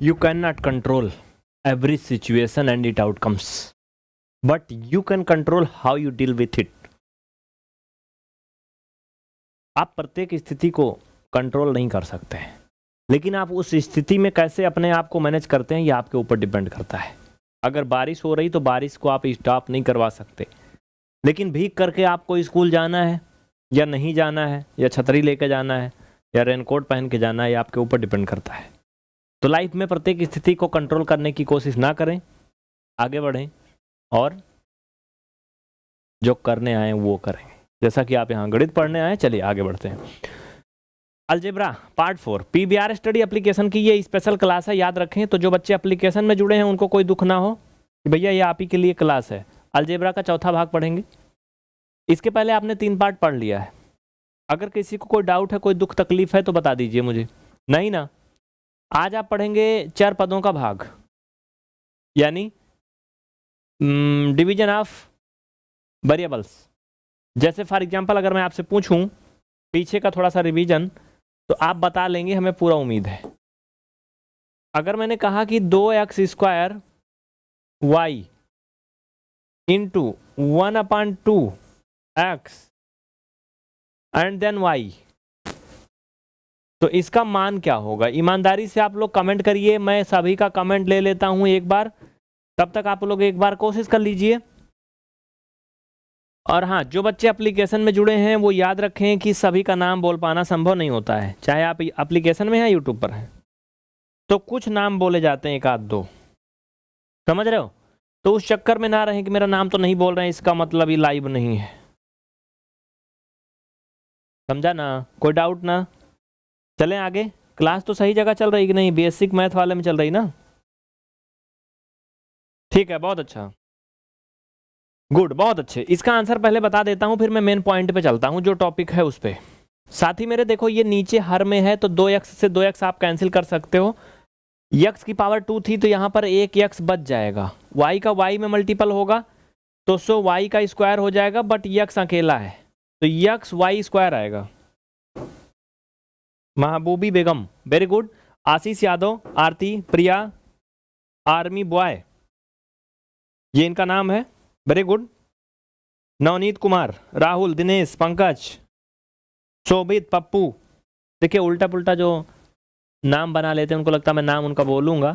You cannot control every situation and its outcomes, but you can control how you deal with it. आप प्रत्येक स्थिति को control नहीं कर सकते हैं, लेकिन आप उस स्थिति में कैसे अपने आप को मैनेज करते हैं ये आपके ऊपर डिपेंड करता है। अगर बारिश हो रही तो बारिश को आप स्टॉप नहीं करवा सकते, लेकिन भीग करके आपको स्कूल जाना है या नहीं जाना है, या छतरी लेके जाना है या रेनकोट पहन के जाना है, ये आपके ऊपर डिपेंड करता है। तो लाइफ में प्रत्येक स्थिति को कंट्रोल करने की कोशिश ना करें, आगे बढ़ें और जो करने आए वो करें। जैसा कि आप यहाँ गणित पढ़ने आए, चलिए आगे बढ़ते हैं। Algebra part 4 PBR study application की ये स्पेशल क्लास है, याद रखें। तो जो बच्चे एप्लीकेशन में जुड़े हैं उनको कोई दुख ना हो कि भैया ये आप ही के लिए क्लास है। अलजेब्रा का चौथा भाग पढ़ेंगे। इसके पहले आपने 3 पार्ट पढ़ लिया है। अगर किसी को कोई डाउट है, कोई दुख तकलीफ है तो बता दीजिए मुझे। नहीं ना? आज आप पढ़ेंगे चर पदों का भाग, यानी डिवीजन ऑफ वेरिएबल्स। जैसे फॉर एग्जांपल अगर मैं आपसे पूछूं पीछे का थोड़ा सा रिवीजन, तो आप बता लेंगे, हमें पूरा उम्मीद है। अगर मैंने कहा कि 2x² y into 1/2x and then y, तो इसका मान क्या होगा? ईमानदारी से आप लोग कमेंट करिए, मैं सभी का कमेंट ले लेता हूं एक बार, तब तक आप लोग एक बार कोशिश कर लीजिए। और हाँ, जो बच्चे एप्लीकेशन में जुड़े हैं वो याद रखें कि सभी का नाम बोल पाना संभव नहीं होता है, चाहे आप एप्लीकेशन में हैं यूट्यूब पर हैं, तो कुछ नाम बोले जाते हैं, 1-2, समझ रहे हो? तो उस चक्कर में ना रहें कि मेरा नाम तो नहीं बोल रहे हैं, इसका मतलब ये लाइव नहीं है। समझा ना? कोई डाउट ना? चलें आगे। क्लास तो सही जगह चल रही कि नहीं? बेसिक मैथ वाले में चल रही ना? ठीक है, बहुत अच्छा, गुड, बहुत अच्छे। इसका आंसर पहले बता देता हूं, फिर मैं मेन पॉइंट पे चलता हूं जो टॉपिक है उस पे। साथी मेरे देखो, ये नीचे हर में है तो 2x से 2x आप कैंसिल कर सकते हो। x की पावर 2 थी तो यहाँ पर 1x बच जाएगा। y का y में मल्टीपल होगा तो सो y का स्क्वायर हो जाएगा, बट x अकेला है तो x y² आएगा। महबूबी बेगम, वेरी गुड। आशीष यादव, आरती, प्रिया, आर्मी बॉय, ये इनका नाम है, वेरी गुड। नवनीत कुमार, राहुल, दिनेश, पंकज, शोभित, पप्पू। देखिए उल्टा पुल्टा जो नाम बना लेते हैं, उनको लगता है मैं नाम उनका बोलूंगा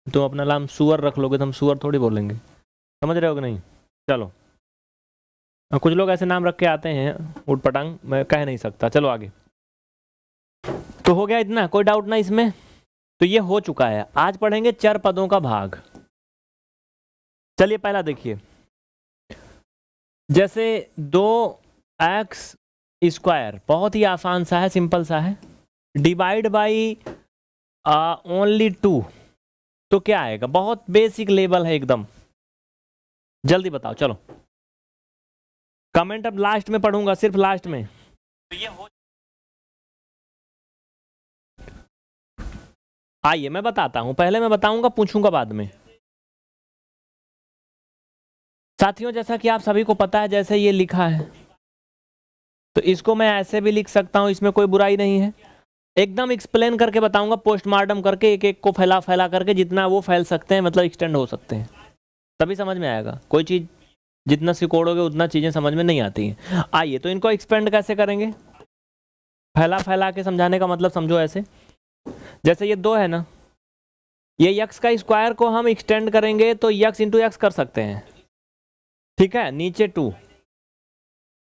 तो अपना नाम सुअर रख लोगे, तो हम सुअर थोड़ी बोलेंगे, समझ रहे हो कि नहीं? चलो, कुछ लोग ऐसे नाम रख के आते हैं उटपटांग, मैं कह नहीं सकता। चलो आगे। तो हो गया इतना, कोई डाउट ना इसमें? तो ये हो चुका है। आज पढ़ेंगे चर पदों का भाग। चलिए पहला देखिए, जैसे 2x², बहुत ही आसान सा है, सिंपल सा है, डिवाइड बाई ओनली 2, तो क्या आएगा? बहुत बेसिक लेवल है एकदम, जल्दी बताओ। चलो कमेंट अब लास्ट में पढ़ूंगा, सिर्फ लास्ट में। तो ये हो, आइए मैं बताता हूं, पहले मैं बताऊंगा, पूछूंगा बाद में। साथियों जैसा कि आप सभी को पता है, जैसे ये लिखा है तो इसको मैं ऐसे भी लिख सकता हूं, इसमें कोई बुराई नहीं है। एकदम एक्सप्लेन करके बताऊंगा, पोस्टमार्टम करके, एक एक को फैला फैला करके, जितना वो फैल सकते हैं, मतलब एक्सटेंड हो सकते हैं, तभी समझ में आएगा। कोई चीज़ जितना सिकोड़ोगे उतना चीज़ें समझ में नहीं आती हैं। आइए, तो इनको एक्सपेंड कैसे करेंगे? फैला फैला के समझाने का मतलब समझो ऐसे, जैसे ये 2 है ना, ये x का स्क्वायर को हम एक्सटेंड करेंगे तो x इंटू एक्स कर सकते हैं, ठीक है? नीचे 2,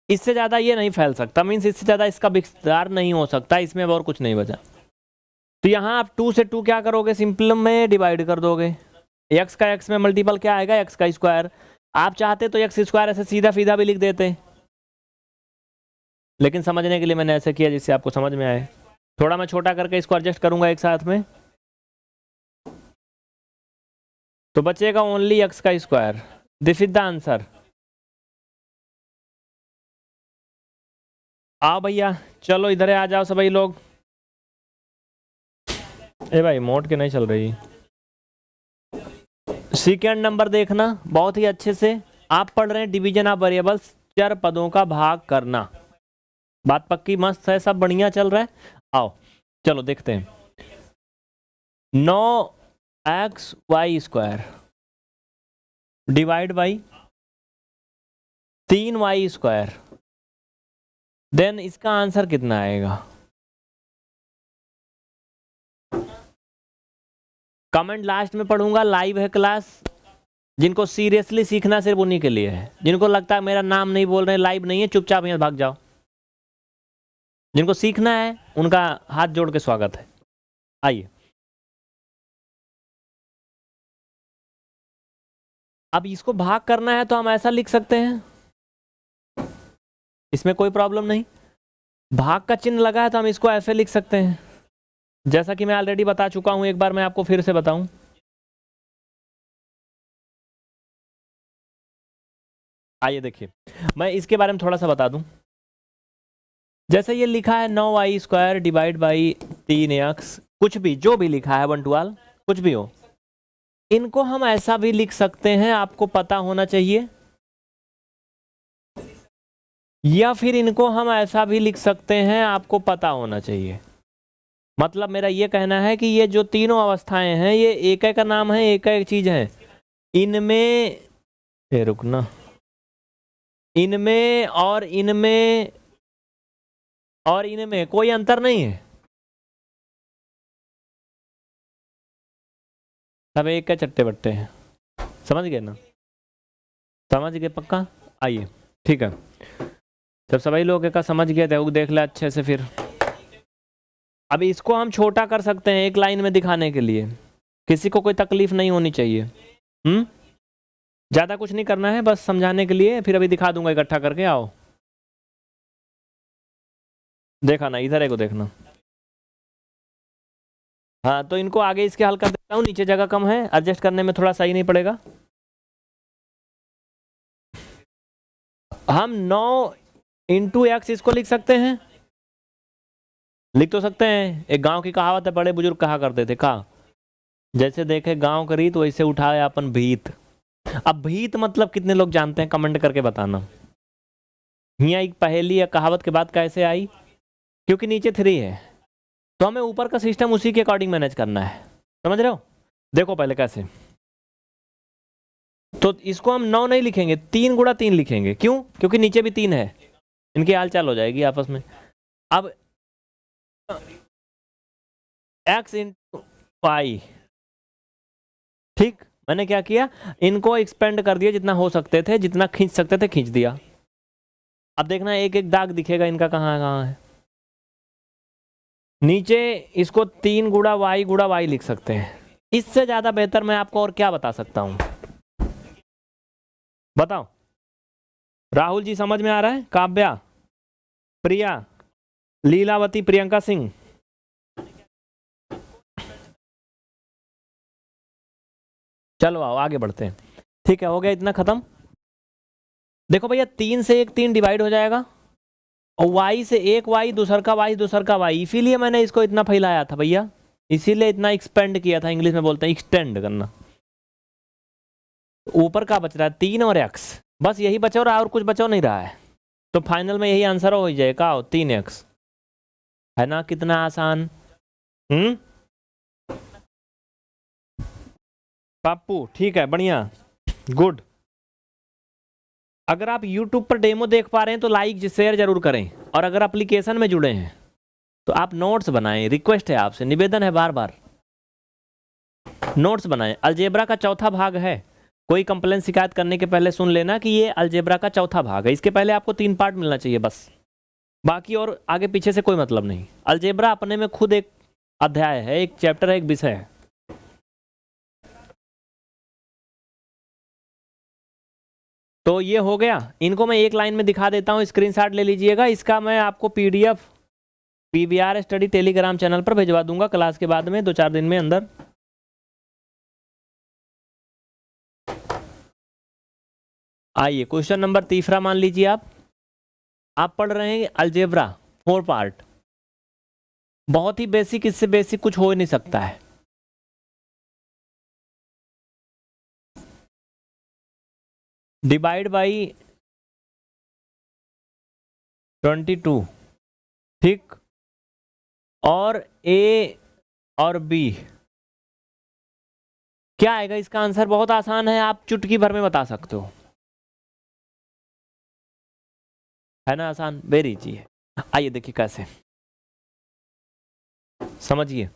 इससे ज़्यादा ये नहीं फैल सकता, मीन्स इससे ज़्यादा इसका विस्तार नहीं हो सकता, इसमें और कुछ नहीं बचा। तो यहाँ आप 2 से 2 क्या करोगे? सिंपल में डिवाइड कर दोगे। x का x में मल्टीपल क्या आएगा? x का स्क्वायर। आप चाहते तो x² ऐसे सीधा सीधा भी लिख देते, लेकिन समझने के लिए मैंने ऐसे किया जिससे आपको समझ में आए। थोड़ा मैं छोटा करके इसको एडजस्ट करूंगा एक साथ में, तो बचेगा ओनली x का square. This is the answer. आओ भैया, चलो इधर आ जाओ सभी लोग। ए भाई मोड के नहीं चल रही। सेकंड नंबर देखना बहुत ही अच्छे से, आप पढ़ रहे हैं डिवीजन ऑफ वेरिएबल्स, चर पदों का भाग करना। बात पक्की, मस्त है, सब बढ़िया चल रहा है। आओ चलो देखते हैं। 9 X Y square divide by 3y square, then इसका आंसर कितना आएगा? कमेंट लास्ट में पढ़ूंगा, लाइव है क्लास। जिनको सीरियसली सीखना सिर्फ उन्हीं के लिए है। जिनको लगता है मेरा नाम नहीं बोल रहे, लाइव नहीं है, चुपचाप यहाँ भाग जाओ। जिनको सीखना है उनका हाथ जोड़ के स्वागत है। आइए, अब इसको भाग करना है तो हम ऐसा लिख सकते हैं, इसमें कोई प्रॉब्लम नहीं। भाग का चिन्ह लगा है तो हम इसको ऐसे लिख सकते हैं, जैसा कि मैं ऑलरेडी बता चुका हूं, एक बार मैं आपको फिर से बताऊं। आइए देखिए, मैं इसके बारे में थोड़ा सा बता दूं। जैसे ये लिखा है 9y square divide by 3x, कुछ भी जो भी लिखा है 1 to all, कुछ भी हो, इनको हम ऐसा भी लिख सकते हैं, आपको पता होना चाहिए। या फिर इनको हम ऐसा भी लिख सकते हैं, आपको पता होना चाहिए। मतलब मेरा ये कहना है कि ये जो तीनों अवस्थाएं हैं ये एक का नाम है, एक चीज है। इनमें रुकना, इनमें और इनमें और इनमें कोई अंतर नहीं है, सब एक के चट्टे बट्टे हैं। समझ गए ना? समझ गए पक्का? आइए ठीक है, जब सभी लोग का समझ गए थे, देख ले अच्छे से। फिर अब इसको हम छोटा कर सकते हैं एक लाइन में दिखाने के लिए, किसी को कोई तकलीफ नहीं होनी चाहिए। ज्यादा कुछ नहीं करना है, बस समझाने के लिए। फिर अभी दिखा दूंगा इकट्ठा करके। आओ देखा ना, इधर है को देखना। हाँ तो इनको आगे इसके हल कर देता हूँ, नीचे जगह कम है, एडजस्ट करने में थोड़ा सही नहीं पड़ेगा। हम 9 इंटू एक्स इसको लिख सकते हैं, लिख तो सकते हैं। एक गांव की कहावत है, बड़े बुजुर्ग कहा करते थे, कहा जैसे देखे गांव का रीत वैसे उठाए अपन भीत। अब भीत मतलब कितने लोग जानते हैं, कमेंट करके बताना। यहाँ एक पहेली या कहावत के बाद कैसे आई? क्योंकि नीचे 3 है तो हमें ऊपर का सिस्टम उसी के अकॉर्डिंग मैनेज करना है। समझ रहे हो? देखो पहले कैसे, तो इसको हम 9 नहीं लिखेंगे, 3 गुणा 3 लिखेंगे। क्यों? क्योंकि नीचे भी 3 है, इनकी हालचाल हो जाएगी आपस में। अब x इंटू वाई, ठीक, मैंने क्या किया, इनको एक्सपेंड कर दिया जितना हो सकते थे, जितना खींच सकते थे खींच दिया। अब देखना एक एक दाग दिखेगा इनका कहाँ कहाँ है। नीचे इसको 3 गुणा वाई लिख सकते हैं। इससे ज्यादा बेहतर मैं आपको और क्या बता सकता हूं, बताओ? राहुल जी समझ में आ रहा है? काव्या, प्रिया, लीलावती, प्रियंका सिंह, चलो आओ आगे बढ़ते हैं। ठीक है, हो गया इतना खत्म। देखो भैया 3 से एक 3 डिवाइड हो जाएगा, और y से एक y, दूसर का y, इसीलिए मैंने इसको इतना फैलाया था भैया, इसीलिए इतना एक्सपेंड किया था। इंग्लिश में बोलते हैं एक्सटेंड करना। ऊपर का बच रहा है 3 और x, बस यही बचा रहा है और कुछ बचा नहीं रहा है। तो फाइनल में यही आंसर हो जाएगा 3x, है ना? कितना आसान। पप्पू ठीक है, बढ़िया, गुड। अगर आप YouTube पर डेमो देख पा रहे हैं तो लाइक शेयर जरूर करें, और अगर एप्लीकेशन में जुड़े हैं तो आप नोट्स बनाएं। रिक्वेस्ट है आपसे, निवेदन है बार बार, नोट्स बनाएं। अलजेब्रा का चौथा भाग है, कोई कंप्लेन शिकायत करने के पहले सुन लेना कि ये अलजेब्रा का चौथा भाग है। इसके पहले आपको 3 पार्ट मिलना चाहिए बस, बाकी और आगे पीछे से कोई मतलब नहीं। अलजेब्रा अपने में खुद एक अध्याय है, एक चैप्टर है, एक विषय है। तो ये हो गया, इनको मैं एक लाइन में दिखा देता हूँ, स्क्रीनशॉट ले लीजिएगा। इसका मैं आपको PDF PVR study Telegram channel पर भिजवा दूंगा क्लास के बाद में 2-4 दिन में अंदर। आइए क्वेश्चन नंबर 3 मान लीजिए। आप पढ़ रहे हैं अलजेब्रा 4 पार्ट, बहुत ही बेसिक, इससे बेसिक कुछ हो ही नहीं सकता है। डिवाइड बाई 22, ठीक, और A और B क्या आएगा इसका आंसर? बहुत आसान है, आप चुटकी भर में बता सकते हो, है ना आसान, वेरी इजी है। आइए देखिए कैसे, समझिए।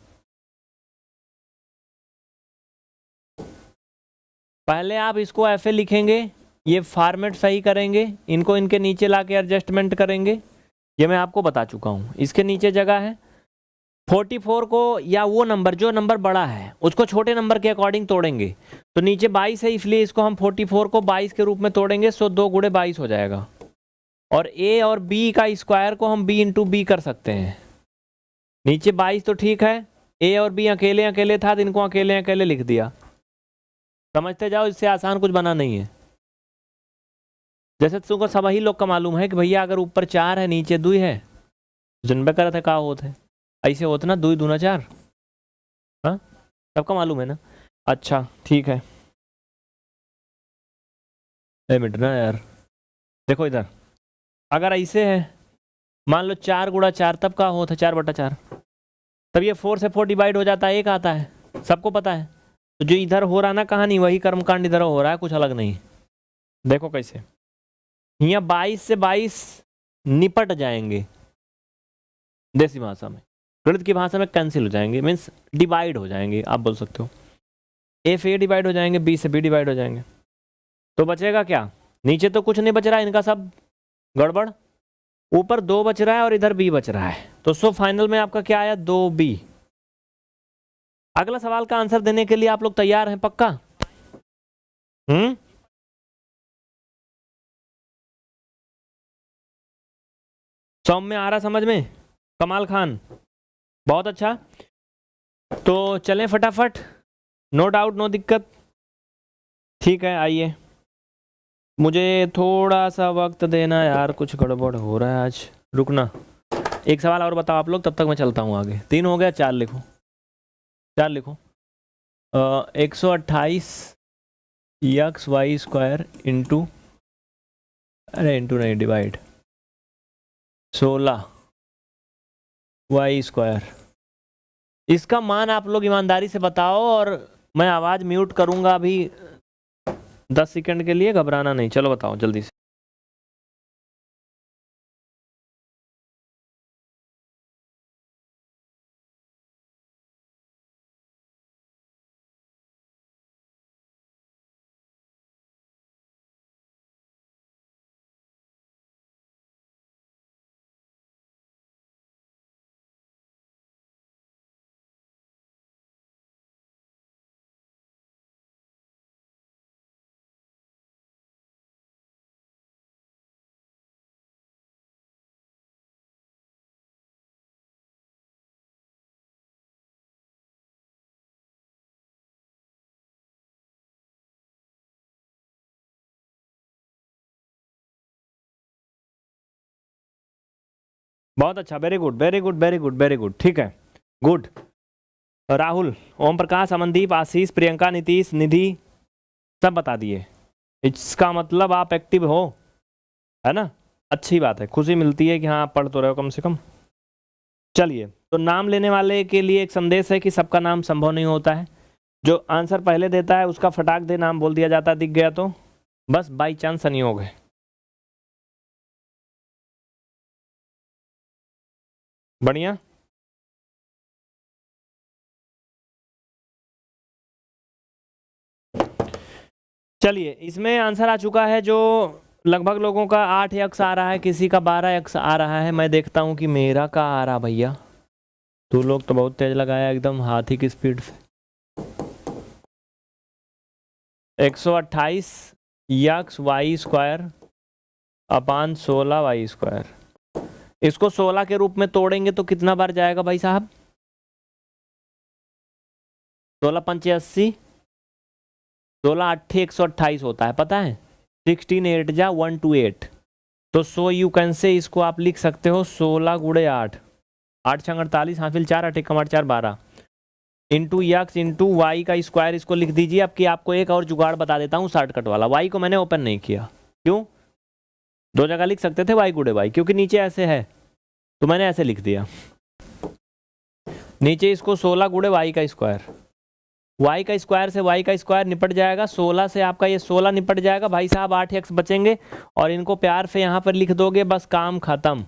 पहले आप इसको ऐसे लिखेंगे, ये फॉर्मेट सही करेंगे, इनको इनके नीचे लाके एडजस्टमेंट करेंगे, ये मैं आपको बता चुका हूँ। इसके नीचे जगह है 44 को, या वो नंबर जो नंबर बड़ा है उसको छोटे नंबर के अकॉर्डिंग तोड़ेंगे। तो नीचे 22 है, इसलिए इसको हम 44 को 22 के रूप में तोड़ेंगे, सो 2 गुणे 22 हो जाएगा। और ए और बी का स्क्वायर को हम बी इंटू बी कर सकते हैं। नीचे 22 तो ठीक है, ए और बी अकेले अकेले था तो इनको अकेले अकेले लिख दिया। समझते जाओ, इससे आसान कुछ बना नहीं है। जैसे तुमको सब ही लोग का मालूम है कि भैया अगर ऊपर 4 है नीचे 2 है, जनबे करते का होते ऐसे होते ना, 2 दूना 4, हाँ सबका मालूम है ना। अच्छा ठीक है, एक मिनट ना यार, देखो इधर, अगर ऐसे है मान लो 4 गुणा 4 तब का होता 4/4, तब ये 4 से 4 डिवाइड हो जाता है, एक आता है, सबको पता है। तो जो इधर हो रहा ना कहानी, वही कर्मकांड इधर हो रहा है, कुछ अलग नहीं। देखो कैसे, यहाँ 22 से 22 निपट जाएंगे, देसी भाषा में, गणित की भाषा में कैंसिल हो जाएंगे, मीन्स डिवाइड हो जाएंगे, आप बोल सकते हो। ए से ए डिवाइड हो जाएंगे, बी से बी डिवाइड हो जाएंगे, तो बचेगा क्या? नीचे तो कुछ नहीं बच रहा है, इनका सब गड़बड़। ऊपर 2 बच रहा है और इधर बी बच रहा है, तो सो फाइनल में आपका क्या आया? 2b। अगला सवाल का आंसर देने के लिए आप लोग तैयार हैं पक्का? सौम्य आ रहा समझ में? कमाल खान, बहुत अच्छा। तो चलें फटाफट, नो डाउट नो दिक्कत, ठीक है। आइए, मुझे थोड़ा सा वक्त देना यार, कुछ गड़बड़ हो रहा है आज, रुकना। एक सवाल और बताओ आप लोग, तब तक मैं चलता हूँ आगे। 3 हो गया, 4 लिखो, 4 लिखो। 128 एक्स वाई स्क्वायर इंटू, अरे इंटू नहीं, डिवाइड 16 वाई स्क्वायर, इसका मान आप लोग ईमानदारी से बताओ, और मैं आवाज़ म्यूट करूँगा अभी 10 सेकंड के लिए, घबराना नहीं। चलो बताओ जल्दी से। बहुत अच्छा, very good very good very good very good, ठीक है, गुड। राहुल, ओम प्रकाश, अमनदीप, आशीष, प्रियंका, नीतीश, निधि, सब बता दिए। इसका मतलब आप एक्टिव हो, है ना, अच्छी बात है, खुशी मिलती है कि हाँ आप पढ़ तो रहे हो कम से कम। चलिए, तो नाम लेने वाले के लिए एक संदेश है कि सबका नाम संभव नहीं होता है, जो आंसर पहले देता है उसका फटाक दे नाम बोल दिया जाता है, दिख गया तो बस बाई चांस संयोग है। बढ़िया, चलिए इसमें आंसर आ चुका है, जो लगभग लोगों का 8 अक्स आ रहा है, किसी का 12 अक्स आ रहा है। मैं देखता हूँ कि मेरा का आ रहा भैया, तू लोग तो बहुत तेज लगाया, एकदम हाथी की स्पीड से। 128 X Y square upon 16 Y square, इसको 16 के रूप में तोड़ेंगे तो कितना बार जाएगा भाई साहब? 16 पंचे 80, 16 अट्ठे 128 होता है, पता है? 16 8 जा 128, तो सो यू कैन से इसको आप लिख सकते हो 16 गुड़े 8, 8 छंग 48, हासिल 4 8 1 4 12 इंटू एक्स इंटू वाई का स्क्वायर, इसको लिख दीजिए। अब कि आपको एक और जुगाड़ बता देता हूँ शॉर्टकट वाला, वाई को मैंने ओपन नहीं किया, क्यों? 2 जगह लिख सकते थे वाई गुड़े वाई, क्योंकि नीचे ऐसे है तो मैंने ऐसे लिख दिया। नीचे इसको 16 गुड़े वाई का स्क्वायर, y का स्क्वायर से y का स्क्वायर निपट जाएगा, 16 से आपका ये 16 निपट जाएगा भाई साहब, 8x बचेंगे और इनको प्यार से यहाँ पर लिख दोगे, बस काम खत्म।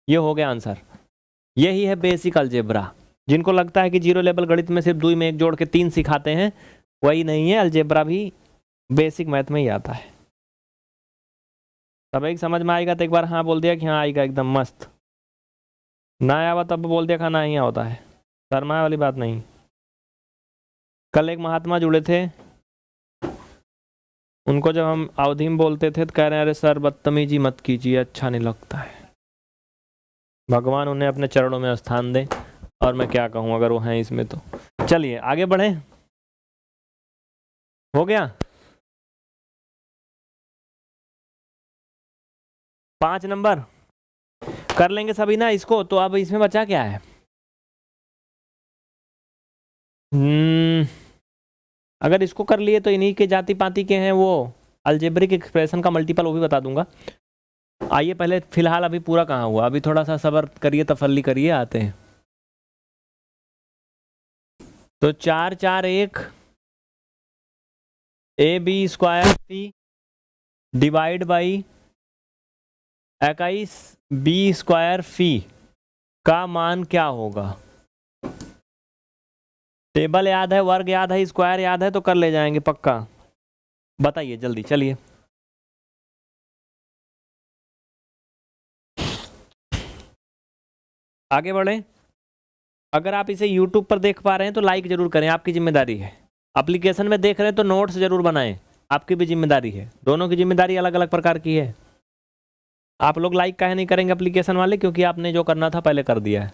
ये हो गया आंसर। यही है बेसिक अलजेब्रा। जिनको लगता है कि जीरो लेवल गणित में सिर्फ 2 में 1 जोड़ के 3 सिखाते हैं, वही नहीं है, अलजेब्रा भी बेसिक मैथ में ही आता है। सब एक समझ में आएगा तो एक बार हाँ बोल दिया कि हाँ आएगा, एकदम मस्त। ना आया तब बोल दिया खाना नहीं होता है, शर्मा वाली बात नहीं। कल एक महात्मा जुड़े थे, उनको जब हम अवधि में बोलते थे तो कह रहे हैं अरे सर बदतमीजी मत कीजिए, अच्छा नहीं लगता है। भगवान उन्हें अपने चरणों में स्थान दे, और मैं क्या कहूँ अगर वो हैं इसमें तो। चलिए आगे बढ़े, हो गया 5 नंबर कर लेंगे सभी ना इसको। तो अब इसमें बचा क्या है, अगर इसको कर लिए तो इन्हीं के जाति पाति के हैं वो अलजेब्रिक एक्सप्रेशन का मल्टीपल, वो भी बता दूंगा। आइए पहले फिलहाल अभी पूरा कहाँ हुआ, अभी थोड़ा सा सब्र करिए, तसल्ली करिए, आते हैं। तो 4 4 1 A B square C divide by 21 B square फी का मान क्या होगा। टेबल याद है, वर्ग याद है, स्क्वायर याद है तो कर ले जाएंगे पक्का। बताइए जल्दी, चलिए आगे बढ़े। अगर आप इसे YouTube पर देख पा रहे हैं तो लाइक जरूर करें, आपकी जिम्मेदारी है। एप्लीकेशन में देख रहे हैं तो नोट्स जरूर बनाएं, आपकी भी जिम्मेदारी है। दोनों की जिम्मेदारी अलग अलग प्रकार की है। आप लोग लाइक काहे नहीं करेंगे एप्लीकेशन वाले, क्योंकि आपने जो करना था पहले कर दिया है।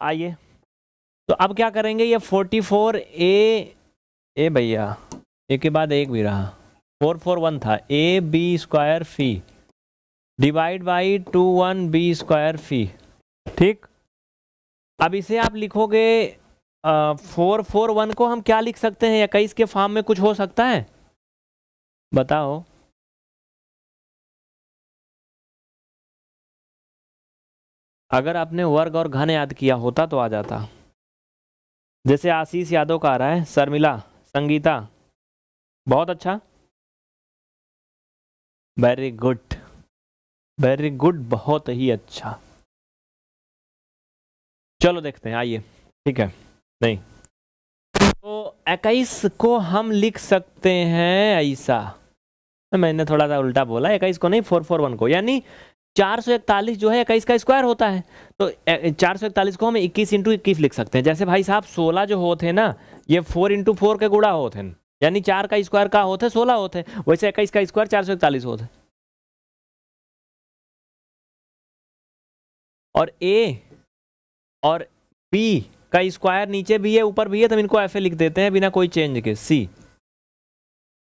आइए तो अब क्या करेंगे, ये 44 ए भैया एक के बाद एक भी रहा, 441 था, ए बी स्क्वायर फी डिवाइड बाई 21 बी स्क्वायर फी। ठीक, अब इसे आप लिखोगे 441 को हम क्या लिख सकते हैं, 21 के फॉर्म में कुछ हो सकता है, बताओ। अगर आपने वर्ग और घन याद किया होता तो आ जाता। जैसे आशीष यादव का आ रहा है, शर्मिला, संगीता, बहुत अच्छा, वेरी गुड वेरी गुड, बहुत ही अच्छा। चलो देखते हैं, आइए। ठीक है, नहीं तो 21 को हम लिख सकते हैं ऐसा, मैंने थोड़ा सा उल्टा बोला, 21 को नहीं 441 को, यानी 441 जो है 21 का स्क्वायर होता है। तो 441 को हम 21 इंटू 21 लिख सकते हैं। जैसे भाई साहब 16 जो होते हैं ना, ये 4 इंटू 4 के गुणा होते हैं, यानी 4 का स्क्वायर का होते 16 होते, वैसे 21 का स्क्वायर 441 होते। और ए और बी का स्क्वायर नीचे भी है ऊपर भी है, तो इनको ऐसे लिख देते हैं बिना कोई चेंज के, सी।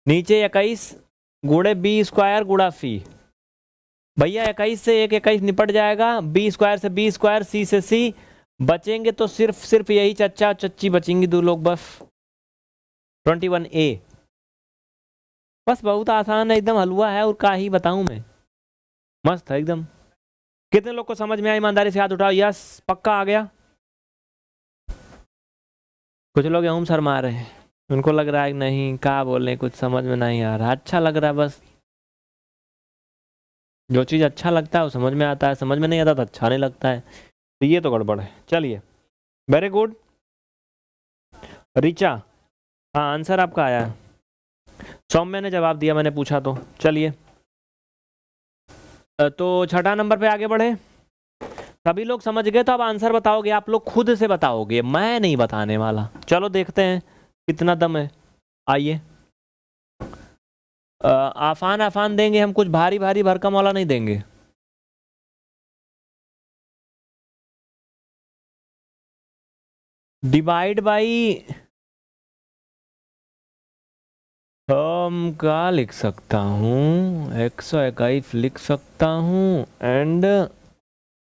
नीचे 21 गुणे बी स्क्वायर गुणा फी, भैया 21 से 21 निपट जाएगा, बी स्क्वायर से बी स्क्वायर, सी से सी, बचेंगे तो सिर्फ यही चच्चा चच्ची बचेंगी, 2 लोग बस। 21 ए, बस बहुत आसान है एकदम, हलवा है और का ही बताऊं मैं, मस्त है एकदम। कितने लोग को समझ में आया, ईमानदारी से हाथ उठाओ, यस पक्का आ गया। कुछ लोग यूं शर्मा रहे हैं, उनको लग रहा है कि नहीं क्या बोले, कुछ समझ में नहीं आ रहा, अच्छा लग रहा है बस। जो चीज़ अच्छा लगता है वो समझ में आता है, समझ में नहीं आता तो अच्छा नहीं लगता है, तो ये तो गड़बड़ है। चलिए वेरी गुड रिचा, हाँ आंसर आपका आया है। सौम्य ने जवाब दिया, मैंने पूछा तो। चलिए तो छठा नंबर पे आगे बढ़े। सभी लोग समझ गए तो अब आंसर बताओगे, आप लोग खुद से बताओगे, मैं नहीं बताने वाला। चलो देखते हैं कितना दम है। आइए आसान आसान देंगे हम, कुछ भारी भारी भरकम वाला नहीं देंगे। डिवाइड बाई हम क्या लिख सकता हूँ, 121 लिख सकता हूँ, एंड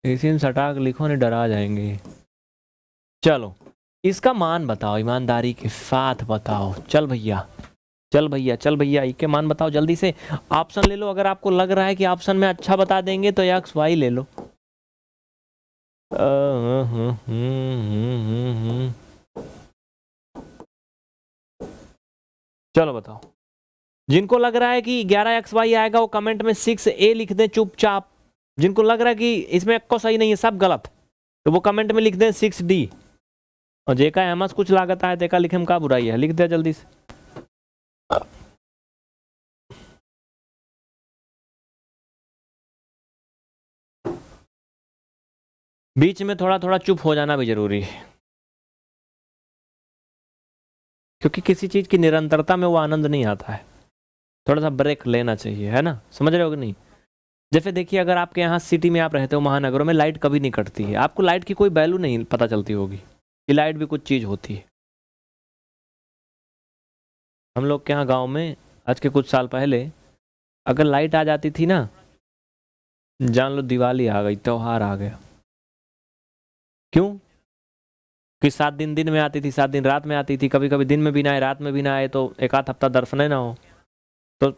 इसी सटाक लिखो नहीं डरा जाएंगे। चलो इसका मान बताओ, ईमानदारी के साथ बताओ। चल भैया चल भैया चल भैया, के मान बताओ जल्दी से। ऑप्शन ले लो, अगर आपको लग रहा है कि ऑप्शन में अच्छा बता देंगे तो XY ले लो। चलो बताओ, जिनको लग रहा है कि 11xy आएगा वो कमेंट में 6a लिख दें चुपचाप। जिनको लग रहा है कि इसमें को सही नहीं है, सब गलत, तो वो कमेंट में लिख दें 6d। और जे का एमएस कुछ लागत है, तेका लिखे में का बुराई है, लिख दे जल्दी से। बीच में थोड़ा थोड़ा चुप हो जाना भी जरूरी है, क्योंकि किसी चीज की निरंतरता में वो आनंद नहीं आता है, थोड़ा सा ब्रेक लेना चाहिए, है ना, समझ रहे हो कि नहीं। जैसे देखिए, अगर आपके यहाँ सिटी में आप रहते हो, महानगरों में लाइट कभी नहीं कटती है, आपको लाइट की कोई वैल्यू नहीं पता चलती होगी कि लाइट भी कुछ चीज होती है। हम लोग के यहाँ गाँव में आज के कुछ साल पहले अगर लाइट आ जाती थी ना, जान लो दिवाली आ गई, त्योहार आ गया। क्यों कि 7 दिन दिन में आती थी, 7 दिन रात में आती थी, कभी कभी दिन में भी ना आए, रात में भी ना आए, तो एक आध हफ्ता दर्शन ही ना हो, तो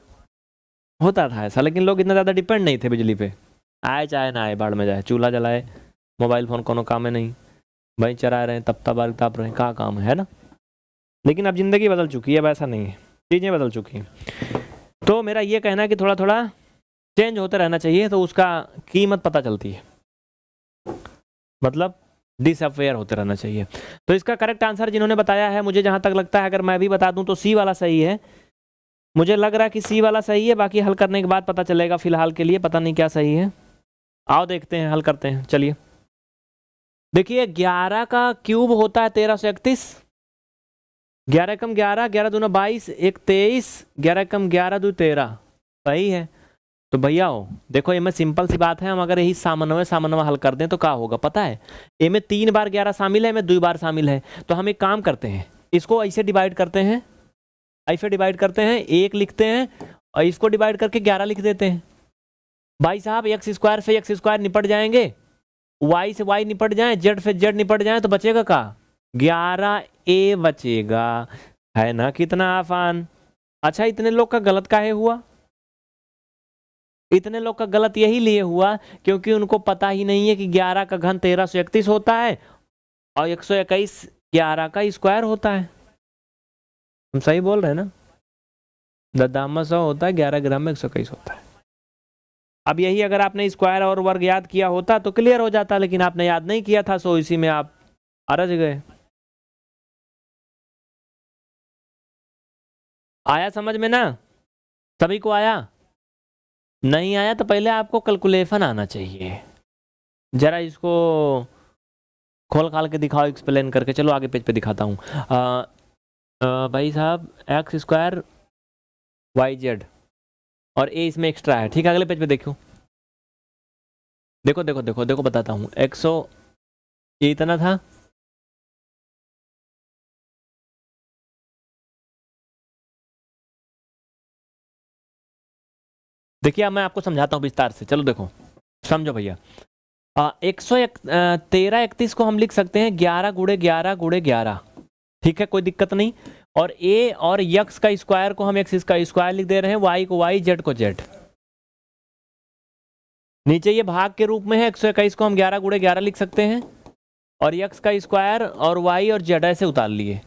होता था ऐसा। लेकिन लोग इतना ज़्यादा डिपेंड नहीं थे बिजली पे, आए चाहे ना आए, बाढ़ में जाए, चूल्हा जलाए, मोबाइल फ़ोन कोनो काम है नहीं, भाई चरा रहे हैं, तपता बाल ताप रहे हैं, कहाँ काम है ना। लेकिन अब ज़िंदगी बदल चुकी है, अब ऐसा नहीं है, चीज़ें बदल चुकी हैं। तो मेरा ये कहना है कि थोड़ा थोड़ा चेंज होते रहना चाहिए, तो उसका कीमत पता चलती है, मतलब डिसअवेयर होते रहना चाहिए। तो इसका करेक्ट आंसर जिन्होंने बताया है, मुझे जहां तक लगता है, अगर मैं भी बता दूं तो सी वाला सही है। मुझे लग रहा है कि सी वाला सही है, बाकी हल करने के बाद पता चलेगा, फिलहाल के लिए पता नहीं क्या सही है। आओ देखते हैं, हल करते हैं, चलिए। देखिए 11 का क्यूब होता है 1331, 11 कम 11, 11 दूना 22, 1 23, 11 कम 11 दो 13, सही है। तो भैया हो देखो, ये में सिंपल सी बात है, हम अगर यही सामान्य हल कर दें तो क्या होगा पता है, ए में 3 बार 11 शामिल है, में 2 बार शामिल है। तो हम एक काम करते हैं, इसको ऐसे डिवाइड करते हैं, ऐसे डिवाइड करते हैं, 1 लिखते हैं और इसको डिवाइड करके 11 लिख देते हैं। भाई साहब एक्स स्क्वायर से एक्स स्क्वायर निपट जाएंगे, वाई से वाई निपट जाए, जेड से जेड निपट जाए, तो बचेगा का 11a बचेगा, है ना, कितना आसान। अच्छा इतने लोग का गलत काहे हुआ? इतने लोग का गलत यही लिए हुआ क्योंकि उनको पता ही नहीं है कि 11 का घन 1331 होता है और 121 11 का स्क्वायर होता है। हम सही बोल रहे हैं ना, ददामा 100 होता है, 11 ग्राम में 121 होता है। अब यही अगर आपने स्क्वायर और वर्ग याद किया होता तो क्लियर हो जाता, लेकिन आपने याद नहीं किया था, सो इसी में आप अरझ गए। आया समझ में ना, सभी को आया? नहीं आया तो पहले आपको कैलकुलेशन आना चाहिए। जरा इसको खोल खाल के दिखाओ, एक्सप्लेन करके। चलो आगे पेज पे दिखाता हूँ। भाई साहब एक्स स्क्वायर वाई जेड और ए इसमें एक्स्ट्रा है, ठीक है, अगले पेज पे देखो, देखो देखो देखो देखो बताता हूँ। 100 ये इतना था, देखिए अब मैं आपको समझाता हूँ विस्तार से, चलो देखो समझो भैया। 11331 को हम लिख सकते हैं 11 गुणे 11 गुणे 11, ठीक है, कोई दिक्कत नहीं। और ए और यक्स का स्क्वायर को हम एक्स का स्क्वायर लिख दे रहे हैं, वाई को वाई, जेड को जेड। नीचे ये भाग के रूप में है, 121 को हम 11 गुणे 11 लिख सकते हैं और यक्स का स्क्वायर और वाई और जेड ऐसे उतार लिए।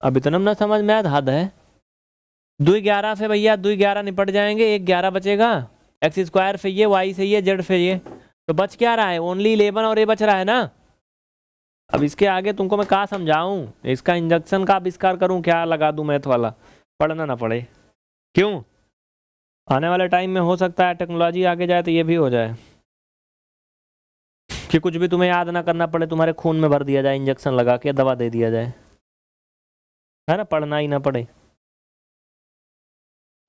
अब इतना ना समझ में आया, हद है। 2 11 से भैया 2 11 निपट जाएंगे, 1 11 बचेगा, एक्स स्क्वायर से ये, वाई से ये, जेड से ये, तो बच क्या रहा है, ओनली 11 और ए बच रहा है ना। अब इसके आगे तुमको मैं कहा समझाऊं, इसका इंजेक्शन का आविष्कार करूं, क्या लगा दूं मैथ वाला, पढ़ना ना पड़े। क्यों? आने वाले टाइम में हो सकता है टेक्नोलॉजी आगे जाए तो ये भी हो जाए कि कुछ भी तुम्हें याद ना करना पड़े, तुम्हारे खून में भर दिया जाए, इंजेक्शन लगा के दवा दे दिया जाए, है ना, पढ़ना ही ना पड़े।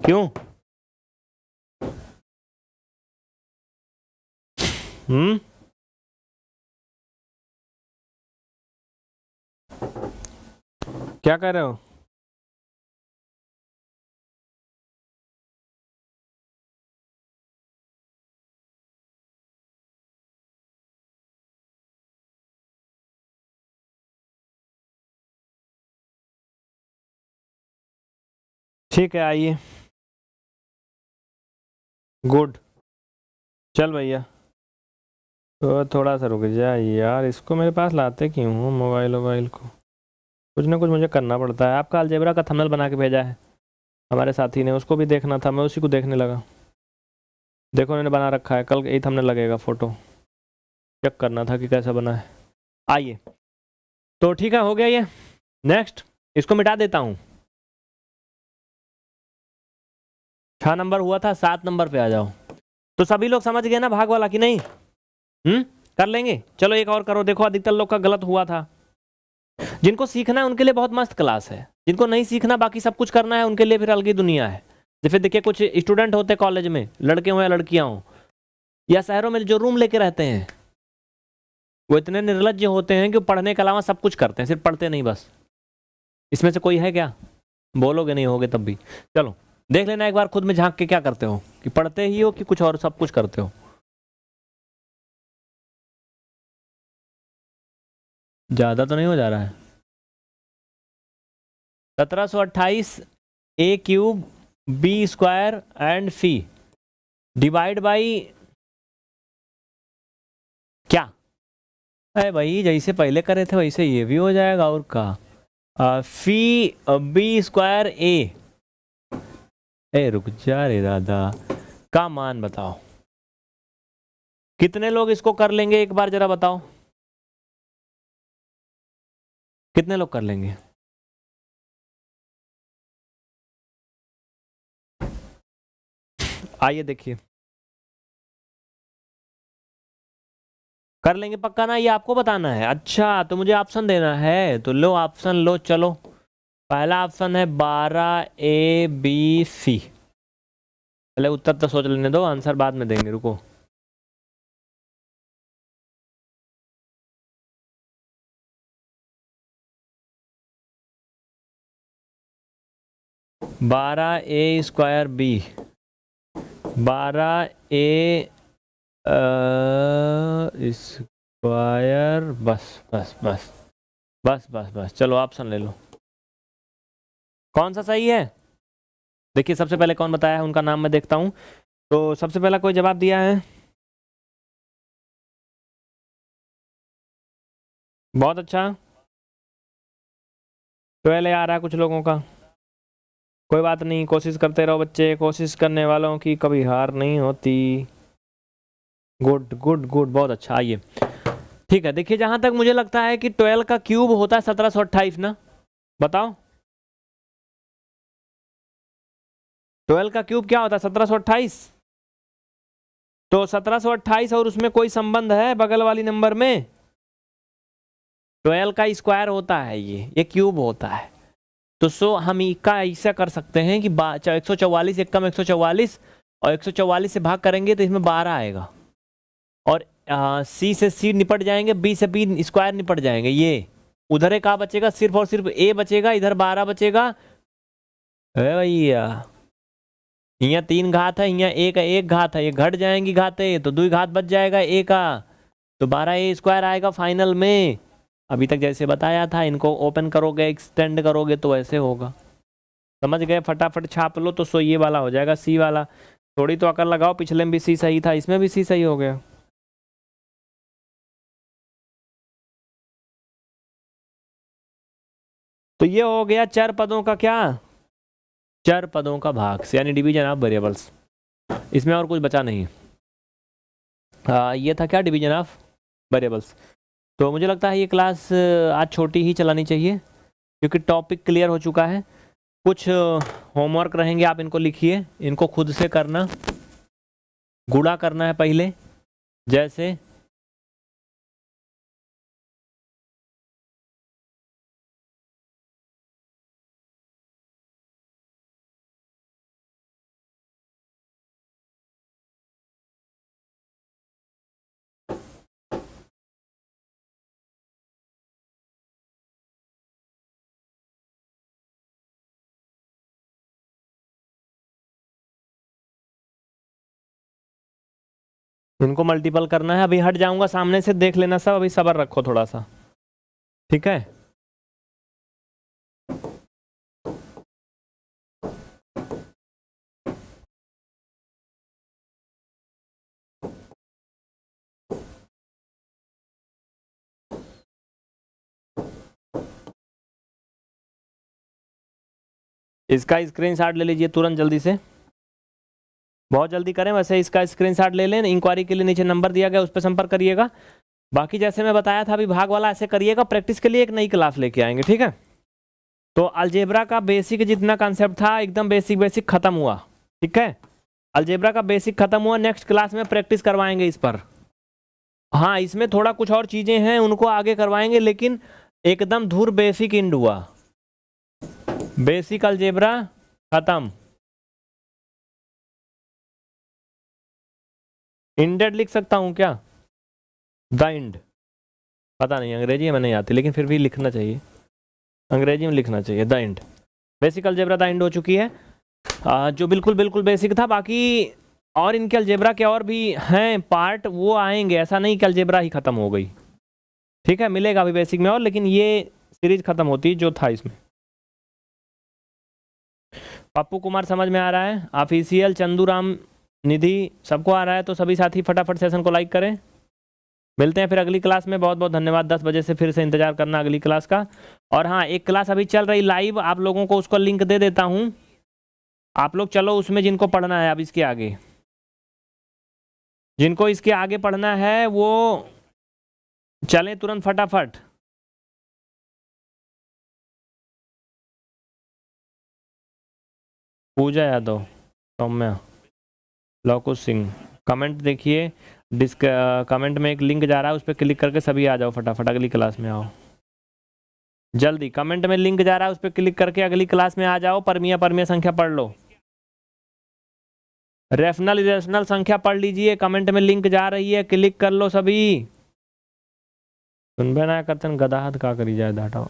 क्यों? क्या कर रहे हो? ठीक है आइए, गुड, चल भैया। तो थोड़ा सा रुक जा यार, इसको मेरे पास लाते क्यों हो मोबाइल को? कुछ ना कुछ मुझे करना पड़ता है। आपका अलजेब्रा का थंबनेल बना के भेजा है हमारे साथी ने, उसको भी देखना था, मैं उसी को देखने लगा। देखो उन्होंने बना रखा है, कल यही थंबनेल लगेगा, फोटो चेक करना था कि कैसा बना है। आइए, तो ठीक है, हो गया ये। नेक्स्ट, इसको मिटा देता हूँ। 6 नंबर हुआ था, 7 नंबर पे आ जाओ। तो सभी लोग समझ गए ना भाग वाला कि नहीं? कर लेंगे। चलो एक और करो, देखो अधिकतर लोग का गलत हुआ था। जिनको सीखना है उनके लिए बहुत मस्त क्लास है, जिनको नहीं सीखना बाकी सब कुछ करना है उनके लिए फिर अलग ही दुनिया है। जैसे देखिए कुछ स्टूडेंट होते कॉलेज में, लड़के हों या लड़कियां हों, या शहरों में जो रूम लेके रहते हैं, वो इतने निर्लज्ज होते हैं कि पढ़ने के अलावा सब कुछ करते हैं, सिर्फ पढ़ते नहीं बस। इसमें से कोई है क्या? बोलोगे नहीं होगे तब भी। चलो देख लेना एक बार खुद में झांक के, क्या करते हो, कि पढ़ते ही हो कि कुछ और सब कुछ करते हो। ज्यादा तो नहीं हो जा रहा है? 1728 A cube B square and फी डिवाइड बाई क्या? अरे भाई जैसे पहले करे थे वैसे ये भी हो जाएगा, और का फी बी स्क्वायर ए रुक जा रे दादा, का मान बताओ। कितने लोग इसको कर लेंगे एक बार जरा बताओ, कितने लोग कर लेंगे? आइए देखिए, कर लेंगे पक्का ना? ये आपको बताना है। अच्छा तो मुझे ऑप्शन देना है, तो लो ऑप्शन लो। चलो पहला ऑप्शन है 12 A B C। पहले उत्तर तो सोच लेने दो, आंसर बाद में देंगे, रुको। बारह ए स्क्वायर बी, 12 A स्क्वायर, बस बस बस बस बस बस। चलो ऑप्शन ले लो, कौन सा सही है? देखिए सबसे पहले कौन बताया है उनका नाम मैं देखता हूँ। तो सबसे पहला कोई जवाब दिया है? बहुत अच्छा। 12 आ रहा है कुछ लोगों का। कोई बात नहीं, कोशिश करते रहो बच्चे, कोशिश करने वालों की कभी हार नहीं होती। गुड गुड गुड, बहुत अच्छा। आइए ठीक है, देखिए जहां तक मुझे लगता है कि 12 का क्यूब होता है 1728 ना, बताओ 12 का क्यूब क्या होता है? 1728। तो 1728 और उसमें कोई संबंध है बगल वाली नंबर में? 12 का स्क्वायर होता है, ये क्यूब होता है। तो सो हम का ऐसा कर सकते हैं कि 144, एक कम 144, और 144 से भाग करेंगे तो इसमें 12 आएगा, और सी से सी निपट जाएंगे, बी से बी स्क्वायर निपट जाएंगे, ये उधर एक आ बचेगा, सिर्फ और सिर्फ ए बचेगा, इधर 12 बचेगा। भैया यहाँ 3 घात है, यहाँ एक घात है, ये घट जाएंगी घातें, तो 2 घात बच जाएगा ए का, तो 12 A स्क्वायर आएगा फाइनल में। अभी तक जैसे बताया था, इनको ओपन करोगे एक्सटेंड करोगे तो ऐसे होगा। समझ गए? फटाफट छाप लो, तो सो ये वाला हो जाएगा सी वाला। थोड़ी तो अकल लगाओ, पिछले में भी सी सही था, इसमें भी सी सही हो गया। तो ये हो गया चर पदों का क्या? चर पदों का भाग, यानी डिवीजन ऑफ वेरिएबल्स। इसमें और कुछ बचा नहीं। ये था क्या? Division of variables. तो मुझे लगता है ये क्लास आज छोटी ही चलानी चाहिए, क्योंकि टॉपिक क्लियर हो चुका है। कुछ होमवर्क रहेंगे, आप इनको लिखिए, इनको खुद से करना। गुणा करना है पहले, जैसे इनको मल्टीपल करना है। अभी हट जाऊंगा सामने से, देख लेना सब, अभी सब्र रखो थोड़ा सा, ठीक है? इसका स्क्रीनशॉट ले लीजिए तुरंत जल्दी से, बहुत जल्दी करें। वैसे इसका स्क्रीनशॉट ले लें, इंक्वायरी के लिए नीचे नंबर दिया गया उस पर संपर्क करिएगा। बाकी जैसे मैं बताया था अभी भाग वाला ऐसे करिएगा, प्रैक्टिस के लिए एक नई क्लास लेके आएंगे, ठीक है। तो अलजेब्रा का बेसिक जितना कंसेप्ट था एकदम बेसिक खत्म हुआ, ठीक है। अलजेब्रा का बेसिक खत्म हुआ, नेक्स्ट क्लास में प्रैक्टिस करवाएंगे इस पर। हाँ, इसमें थोड़ा कुछ और चीजें हैं उनको आगे करवाएंगे, लेकिन एकदम धूर बेसिक इंड हुआ, बेसिक अलजेब्रा खत्म। इंडेड लिख सकता हूं क्या? द इंड, पता नहीं, अंग्रेजी में नहीं आती लेकिन फिर भी लिखना चाहिए, अंग्रेजी में लिखना चाहिए the end. Basic algebra the end हो चुकी है, जो बिल्कुल बेसिक था। बाकी और इनके अलजेब्रा के और भी हैं पार्ट, वो आएंगे, ऐसा नहीं कि अलजेब्रा ही खत्म हो गई, ठीक है। मिलेगा अभी बेसिक में और, लेकिन ये सीरीज खत्म होती जो था इसमें। पप्पू कुमार समझ में आ रहा है, ऑफिशियल चंदू राम निधि सबको आ रहा है, तो सभी साथी फटाफट सेशन को लाइक करें। मिलते हैं फिर अगली क्लास में, बहुत बहुत धन्यवाद। 10 बजे से फिर से इंतजार करना अगली क्लास का। और हाँ, एक क्लास अभी चल रही लाइव, आप लोगों को उसका लिंक दे देता हूँ, आप लोग चलो उसमें जिनको पढ़ना है। अब इसके आगे जिनको इसके आगे पढ़ना है वो चलें तुरंत फटाफट। पूजा यादव, सौम्या, लौकुश सिंह, कमेंट देखिए, कमेंट में एक लिंक जा रहा है, उस पर क्लिक करके सभी आ जाओ फटाफट, अगली क्लास में आओ जल्दी। कमेंट में लिंक जा रहा है, उस पर क्लिक करके अगली क्लास में आ जाओ। परमीय संख्या पढ़ लो, रेफनल इरेशनल संख्या पढ़ लीजिए, कमेंट में लिंक जा रही है, क्लिक कर लो सभी। सुनबे ना करतन गदाहत का करी जाए डाटा।